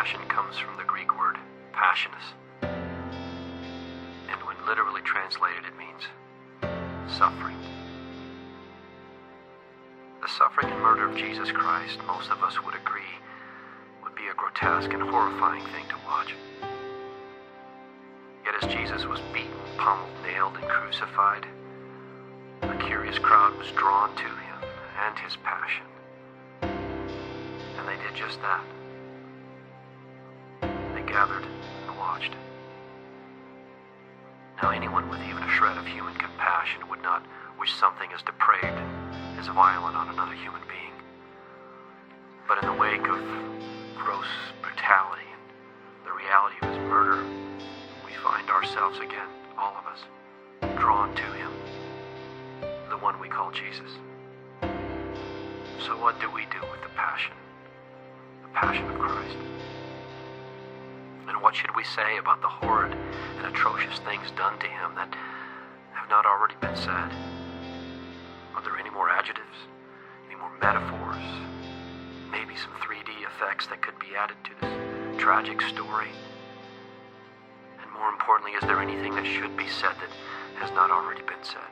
Passion comes from the Greek word passionis, and when literally translated it means suffering. The suffering and murder of Jesus Christ, most of us would agree, would be a grotesque and horrifying thing to watch. Yet as Jesus was beaten, pummeled, nailed, and crucified, a curious crowd was drawn to him and his passion. And they did just that. They gathered and watched. Now anyone with even a shred of human compassion would not wish something as depraved and as violent on another human being. But in the wake of gross brutality and the reality of his murder, we find ourselves again, all of us, drawn to him, the one we call Jesus. So what do we do with the passion of Christ? And what should we say about the horrid and atrocious things done to him that have not already been said? Are there any more adjectives, any more metaphors, maybe some 3D effects that could be added to this tragic story? And more importantly, is there anything that should be said that has not already been said?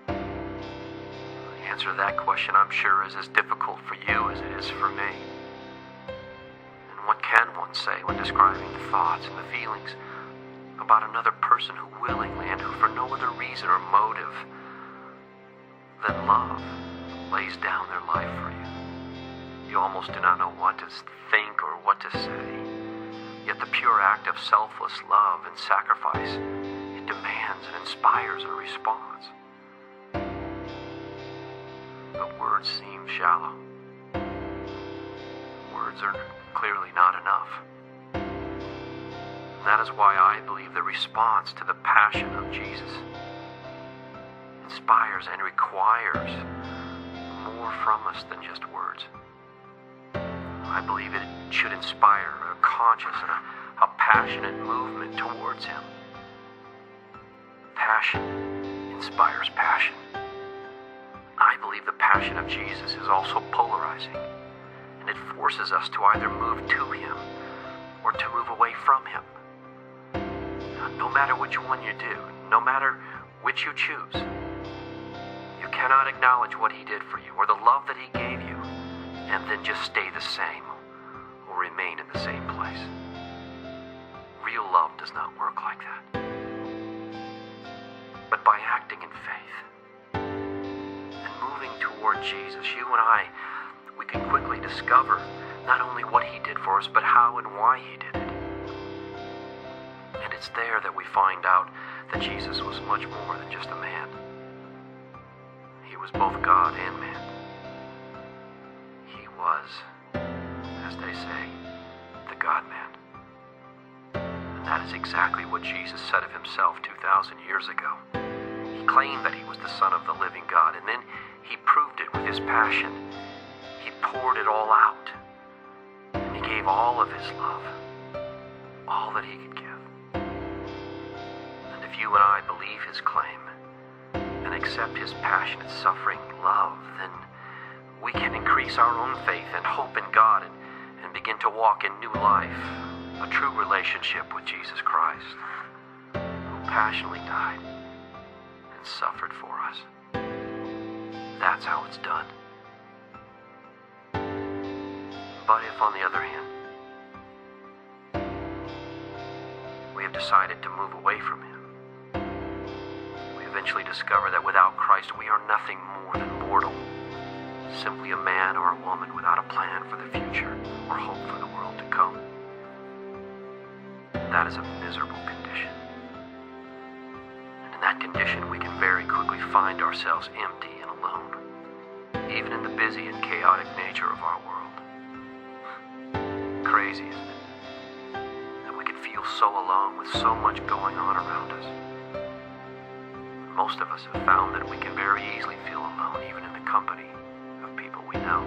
The answer to that question, I'm sure, is as difficult for you as it is for me. And what can one say when describing the thoughts and the feelings about another person who willingly and who for no other reason or motive than love lays down their life for you? You almost do not know what to think or what to say. Yet the pure act of selfless love and sacrifice, it demands and inspires a response. But words seem shallow. Words are clearly not enough. And that is why I believe the response to the passion of Jesus inspires and requires more from us than just words. I believe it should inspire a conscious and a passionate movement towards him. Passion inspires passion. I believe the passion of Jesus is also polarizing, and it forces us to either move to him or to move away from him. No matter which one you do, no matter which you choose, you cannot acknowledge what he did for you or the love that he gave you and then just stay the same or remain in the same place. Real love does not work like that. But by acting in faith and moving toward Jesus, you and I, we can quickly discover not only what he did for us, but how and why he did it. And it's there that we find out that Jesus was much more than just a man. He was both God and man. He was, as they say, the God-man. And that is exactly what Jesus said of himself 2,000 years ago. He claimed that he was the Son of the living God, and then he proved it with his passion. He poured it all out, and he gave all of his love, all that he could give. And if you and I believe his claim and accept his passionate suffering love, then we can increase our own faith and hope in God and begin to walk in new life, a true relationship with Jesus Christ, who passionately died and suffered for us. That's how it's done. But if, on the other hand, we have decided to move away from him, we eventually discover that without Christ we are nothing more than mortal, simply a man or a woman without a plan for the future or hope for the world to come. That is a miserable condition. And in that condition we can very quickly find ourselves empty and alone, even in the busy and chaotic nature of our world. Crazy, isn't it? That we can feel so alone with so much going on around us. Most of us have found that we can very easily feel alone even in the company of people we know.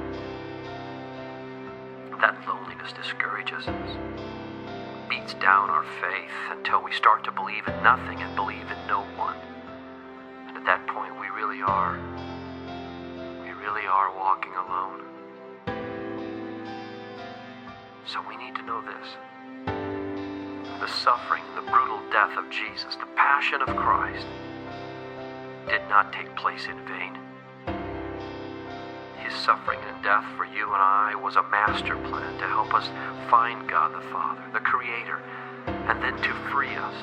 That loneliness discourages us, beats down our faith until we start to believe in nothing and believe in no one. And at that point we really are walking alone. So we need to know this. The suffering, the brutal death of Jesus, the passion of Christ, did not take place in vain. His suffering and death for you and I was a master plan to help us find God the Father, the Creator, and then to free us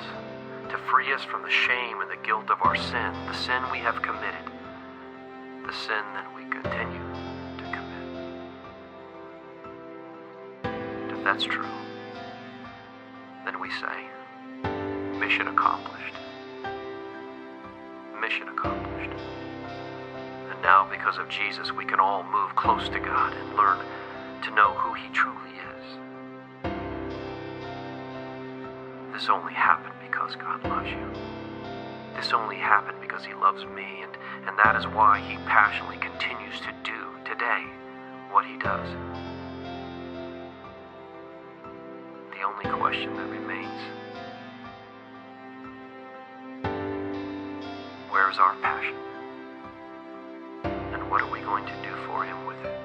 from the shame and the guilt of our sin, the sin we have committed, the sin that we continue to commit. If that's true, then we say, mission accomplished. Mission accomplished. And now, because of Jesus, we can all move close to God and learn to know who He truly is. This only happened because God loves you. This only happened because He loves me, and that is why He passionately continues to do today what He does. The only question that remains, where is our passion? And what are we going to do for Him with it?